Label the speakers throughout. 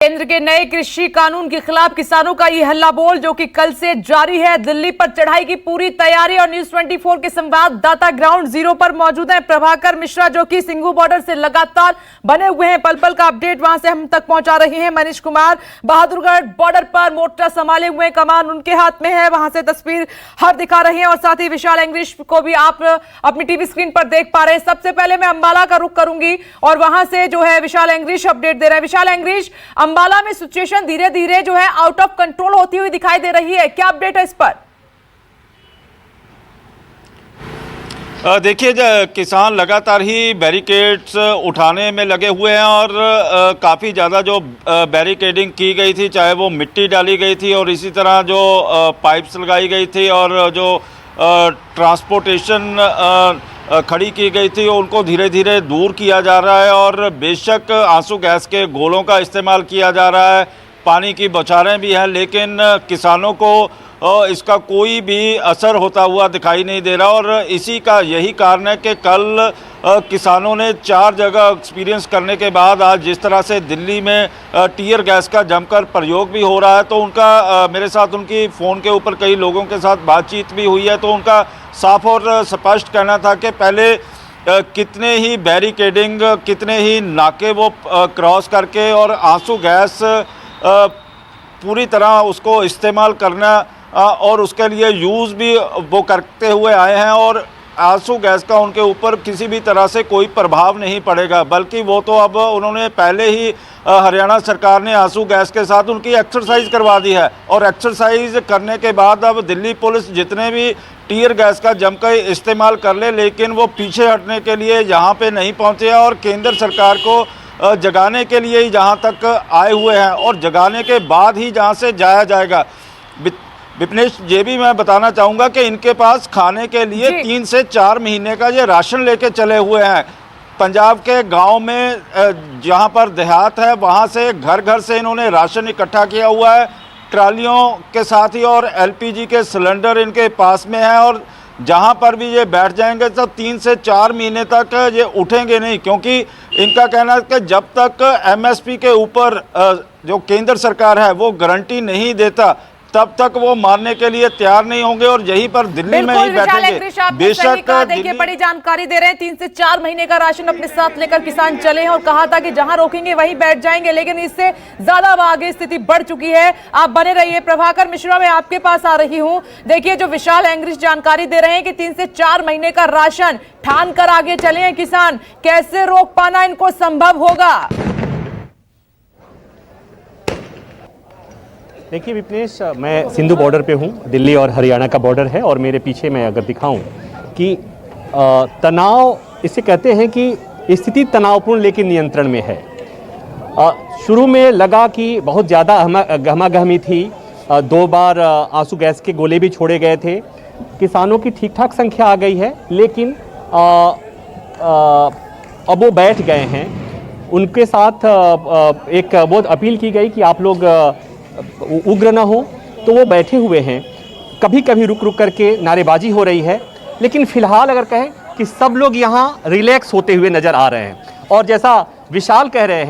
Speaker 1: केंद्र के नए कृषि कानून के खिलाफ किसानों का ये हल्ला बोल जो कि कल से जारी है। दिल्ली पर चढ़ाई की पूरी तैयारी और न्यूज 24 के संवाददाता ग्राउंड जीरो पर मौजूद हैं। प्रभाकर मिश्रा जो कि सिंघू बॉर्डर से लगातार बने हुए हैं, पल पल का अपडेट वहां से हम तक पहुंचा रहे हैं। मनीष कुमार बहादुरगढ़ बॉर्डर पर मोर्चा संभाले हुए, कमान उनके हाथ में है, वहां से तस्वीर हर दिखा रहे हैं और साथ ही विशाल एंग्रीश को भी आप अपनी टीवी स्क्रीन पर देख पा रहे हैं। सबसे पहले मैं अंबाला का रुख करूंगी और वहां से जो है विशाल एंग्रीश अपडेट दे रहे हैं। विशाल एंग्रीश, अंबाला में सिचुएशन धीरे धीरे जो है आउट ऑफ कंट्रोल होती हुई दिखाई दे रही है, क्या अपडेट है इस पर?
Speaker 2: देखिए, किसान लगातार ही बैरिकेड्स उठाने में लगे हुए हैं और काफ़ी ज़्यादा जो बैरिकेडिंग की गई थी, चाहे वो मिट्टी डाली गई थी और इसी तरह जो पाइप्स लगाई गई थी और जो ट्रांसपोर्टेशन खड़ी की गई थी, उनको धीरे धीरे दूर किया जा रहा है और बेशक आंसू गैस के गोलों का इस्तेमाल किया जा रहा है, पानी की बौछारें भी हैं, लेकिन किसानों को इसका कोई भी असर होता हुआ दिखाई नहीं दे रहा। और इसी का यही कारण है कि कल किसानों ने 4 जगह एक्सपीरियंस करने के बाद आज जिस तरह से दिल्ली में टीयर गैस का जमकर प्रयोग भी हो रहा है, तो उनका मेरे साथ उनकी फ़ोन के ऊपर कई लोगों के साथ बातचीत भी हुई है, तो उनका साफ और स्पष्ट कहना था कि पहले कितने ही बैरिकेडिंग, कितने ही नाके वो क्रॉस करके और आंसू गैस पूरी तरह उसको इस्तेमाल करना और उसके लिए यूज़ भी वो करते हुए आए हैं और आंसू गैस का उनके ऊपर किसी भी तरह से कोई प्रभाव नहीं पड़ेगा, बल्कि वो तो अब उन्होंने पहले ही हरियाणा सरकार ने आंसू गैस के साथ उनकी एक्सरसाइज करवा दी है और एक्सरसाइज करने के बाद अब दिल्ली पुलिस जितने भी टीयर गैस का जमकर इस्तेमाल कर ले, लेकिन वो पीछे हटने के लिए यहाँ पे नहीं पहुँचे और केंद्र सरकार को जगाने के लिए ही जहाँ तक आए हुए हैं और जगाने के बाद ही जहाँ से जाया जाएगा। विपनेश, ये भी मैं बताना चाहूँगा कि इनके पास खाने के लिए 3 से 4 महीने का ये राशन लेके चले हुए हैं। पंजाब के गांव में जहां पर देहात है वहां से घर घर से इन्होंने राशन इकट्ठा किया हुआ है, ट्रालियों के साथ ही, और एलपीजी के सिलेंडर इनके पास में है और जहां पर भी ये बैठ जाएंगे तो 3 से 4 महीने तक ये उठेंगे नहीं, क्योंकि इनका कहना है कि जब तक एमएसपी के ऊपर जो केंद्र सरकार है वो गारंटी नहीं देता तब तक वो मारने के लिए तैयार नहीं होंगे और यहीं पर दिल्ली में ही बैठेंगे।
Speaker 1: बेशक देखिए, बड़ी जानकारी दे रहे हैं, 3 से 4 महीने का राशन अपने साथ लेकर किसान चले हैं और कहा था कि जहां रोकेंगे वहीं बैठ जाएंगे, लेकिन इससे ज्यादा अब आगे स्थिति बढ़ चुकी है। आप बने रहिए। प्रभाकर मिश्रा, मैं आपके पास आ रही हूं। देखिए, जो विशाल एंग्रीश जानकारी दे रहे हैं कि 3 से 4 महीने का राशन ठान कर आगे चले हैं किसान, कैसे रोक पाना इनको संभव होगा?
Speaker 3: देखिए विपनेश, मैं सिंधु बॉर्डर पे हूँ, दिल्ली और हरियाणा का बॉर्डर है और मेरे पीछे मैं अगर दिखाऊं कि तनाव, इसे कहते हैं कि स्थिति तनावपूर्ण लेकिन नियंत्रण में है। शुरू में लगा कि बहुत ज़्यादा गहमागहमी थी, 2 बार आंसू गैस के गोले भी छोड़े गए थे, किसानों की ठीक ठाक संख्या आ गई है, लेकिन अब वो बैठ गए हैं। उनके साथ एक बहुत अपील की गई कि आप लोग उग्र न हो, तो वो बैठे हुए हैं। कभी कभी रुक रुक करके नारेबाजी हो रही है, लेकिन फिलहाल अगर कहें कि सब लोग यहाँ रिलैक्स होते हुए नज़र आ रहे हैं। और जैसा विशाल कह रहे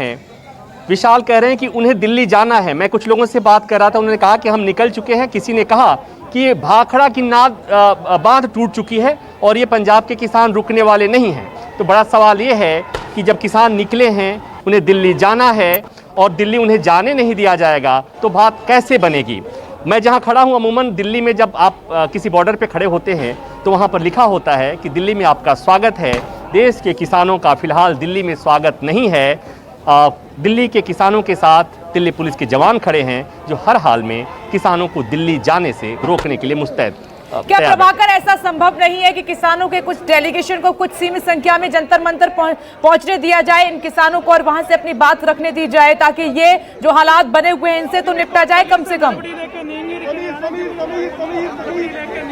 Speaker 3: हैं कि उन्हें दिल्ली जाना है। मैं कुछ लोगों से बात कर रहा था, उन्होंने कहा कि हम निकल चुके हैं। किसी ने कहा कि ये भाखड़ा की बांध टूट चुकी है और ये पंजाब के किसान रुकने वाले नहीं हैं। तो बड़ा सवाल ये है कि जब किसान निकले हैं, उन्हें दिल्ली जाना है और दिल्ली उन्हें जाने नहीं दिया जाएगा, तो बात कैसे बनेगी? मैं जहां खड़ा हूं, अमूमन दिल्ली में जब आप किसी बॉर्डर पे खड़े होते हैं तो वहां पर लिखा होता है कि दिल्ली में आपका स्वागत है। देश के किसानों का फिलहाल दिल्ली में स्वागत नहीं है। दिल्ली के किसानों के साथ दिल्ली पुलिस के जवान खड़े हैं जो हर हाल में किसानों को दिल्ली जाने से रोकने के लिए मुस्तैद।
Speaker 1: क्या प्रभाकर, ऐसा संभव नहीं है कि किसानों के कुछ डेलीगेशन को कुछ सीमित संख्या में जंतर मंतर पहुंचने दिया जाए इन किसानों को और वहां से अपनी बात रखने दी जाए, ताकि ये जो हालात बने हुए हैं इनसे तो निपटा जाए कम से कम?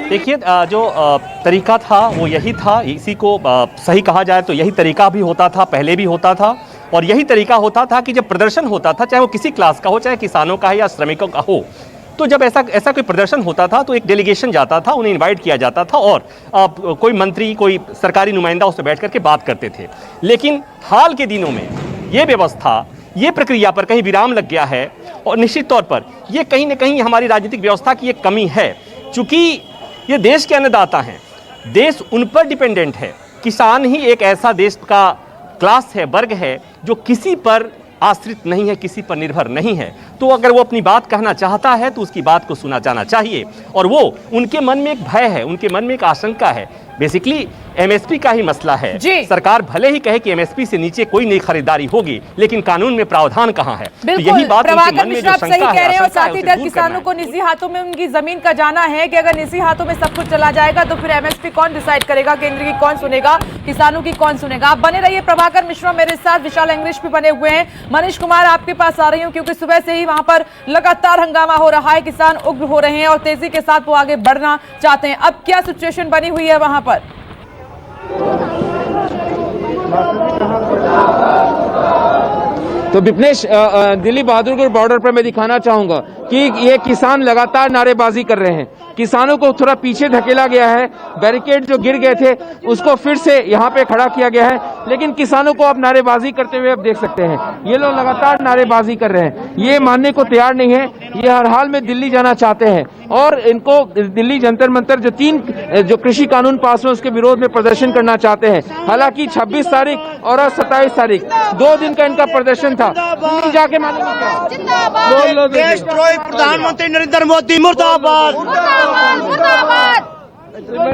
Speaker 3: देखिए, जो तरीका था वो यही था, इसी को सही कहा जाए तो यही तरीका भी होता था, पहले भी होता था। और यही तरीका होता था कि जब प्रदर्शन होता था, चाहे वो किसी क्लास का हो, चाहे किसानों का है या श्रमिकों का हो, तो जब ऐसा कोई प्रदर्शन होता था तो एक डेलीगेशन जाता था, उन्हें इनवाइट किया जाता था और कोई मंत्री, कोई सरकारी नुमाइंदा उसमें बैठ करके बात करते थे। लेकिन हाल के दिनों में ये व्यवस्था ये प्रक्रिया पर कहीं विराम लग गया है और निश्चित तौर पर ये कहीं ना कहीं हमारी राजनीतिक व्यवस्था की एक कमी है। चूंकि ये देश के अन्नदाता हैं, देश उन पर डिपेंडेंट है। किसान ही एक ऐसा देश का क्लास है, वर्ग है, जो किसी पर आश्रित नहीं है, किसी पर निर्भर नहीं है। तो अगर वो अपनी बात कहना चाहता है तो उसकी बात को सुना जाना चाहिए। और वो उनके मन में एक भय है, उनके मन में एक आशंका है, बेसिकली एमएसपी का ही मसला है। सरकार भले ही कहे कि एमएसपी से नीचे कोई नई खरीदारी होगी, लेकिन कानून में प्रावधान कहां है? तो यही बात उनके मन में जो शंका है,
Speaker 1: कह रहे हैं। और साथ ही
Speaker 3: उसे दूर
Speaker 1: किसानों को निजी हाथों में उनकी जमीन का जाना है कि अगर निजी हाथों में सब कुछ चला जाएगा तो फिर एमएसपी कौन डिसाइड करेगा? केंद्र की कौन सुनेगा, किसानों की कौन सुनेगा? आप बने रहिए। प्रभाकर मिश्रा मेरे साथ, विशाल इंग्लिश भी बने हुए हैं। मनीष कुमार, आपके पास आ रही हूँ क्योंकि सुबह से ही वहां पर लगातार हंगामा हो रहा है, किसान उग्र हो रहे हैं और तेजी के साथ वो आगे बढ़ना चाहते हैं। अब क्या सिचुएशन बनी हुई है वहां पर?
Speaker 4: तो विपनेश, दिल्ली बहादुरगढ़ बॉर्डर पर मैं दिखाना चाहूंगा कि ये किसान लगातार नारेबाजी कर रहे हैं। किसानों को थोड़ा पीछे धकेला गया है, बैरिकेड जो गिर गए थे उसको फिर से यहाँ पे खड़ा किया गया है, लेकिन किसानों को अब नारेबाजी करते हुए अब देख सकते हैं। ये लोग लगातार नारेबाजी कर रहे हैं, ये मानने को तैयार नहीं है। ये हर हाल में दिल्ली जाना चाहते हैं और इनको दिल्ली जंतर मंतर जो कृषि कानून पास हुए उसके विरोध में प्रदर्शन करना चाहते हैं। हालांकि 26 तारीख और 27 तारीख 2 दिन का इनका प्रदर्शन था। दिल्ली जाके मालूम
Speaker 5: देशद्रोही प्रधानमंत्री नरेंद्र मोदी मुर्दाबाद।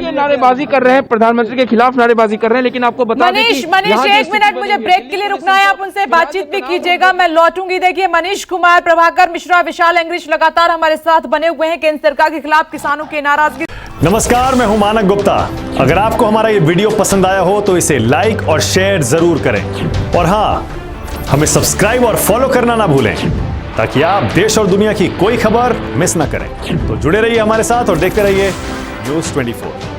Speaker 4: ये नारेबाजी कर रहे हैं, प्रधानमंत्री के खिलाफ नारेबाजी कर रहे हैं। लेकिन आपको बता दें कि
Speaker 1: मनीष एक मिनट, मुझे ब्रेक के लिए रुकना है। आप उनसे बातचीत भी कीजिएगा, मैं लौटूंगी। देखिए, मनीष कुमार, प्रभाकर मिश्रा, विशाल इंग्लिश लगातार हमारे साथ बने हुए हैं केंद्र सरकार के खिलाफ किसानों की नाराजगी।
Speaker 6: नमस्कार, मैं हूं मानक गुप्ता। अगर आपको हमारा ये वीडियो पसंद आया हो तो इसे लाइक और शेयर जरूर करें और हाँ, हमें सब्सक्राइब और फॉलो करना ना भूलें ताकि आप देश और दुनिया की कोई खबर मिस ना करें। तो जुड़े रहिए हमारे साथ और देखते रहिए News 24।